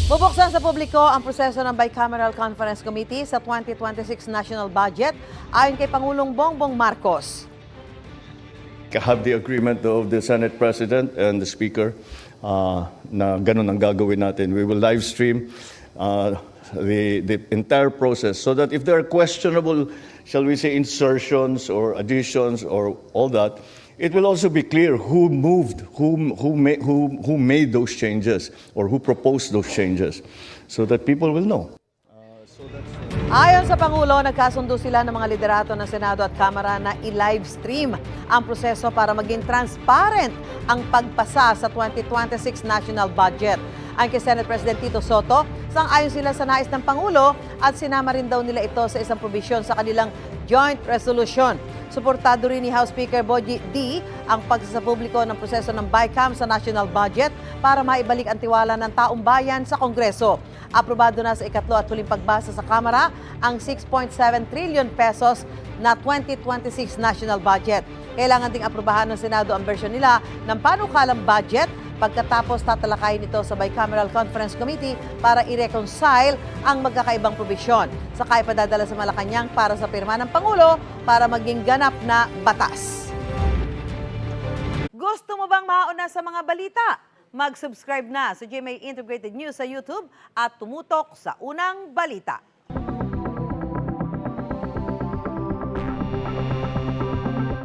Bubuksan sa publiko ang proseso ng Bicameral Conference Committee sa 2026 National Budget ayon kay Pangulong Bongbong Marcos. Have the agreement of the Senate President and the Speaker na ganun ang gagawin natin. We will live stream the entire process so that if there are questionable, shall we say, insertions or additions or all that, it will also be clear who moved, who made those changes or who proposed those changes so that people will know. Ayon sa Pangulo, nagkasundo sila ng mga liderato ng Senado at Kamara na i-live stream ang proseso para maging transparent ang pagpasa sa 2026 National Budget. Ang kay Senate President Tito Soto, sang-ayon sila sa nais ng Pangulo at sinama rin daw nila ito sa isang probisyon sa kanilang joint resolution. Suportado rin ni House Speaker Bogie D ang pagsasapubliko ng proseso ng BICAM sa national budget para maibalik ang tiwala ng taong bayan sa Kongreso. Aprobado na sa ikatlo at huling pagbasa sa Kamara ang 6.7 trillion pesos na 2026 national budget. Kailangan ding aprobahan ng Senado ang bersyon nila ng panukalang budget pagkatapos tatalakayin ito sa Bicameral Conference Committee para i-reconcile ang magkakaibang probisyon. Saka ipadadala sa Malacanang para sa pirma ng Pangulo para maging ganap na batas. Gusto mo bang mauna sa mga balita? Mag-subscribe na sa GMA Integrated News sa YouTube at tumutok sa unang balita.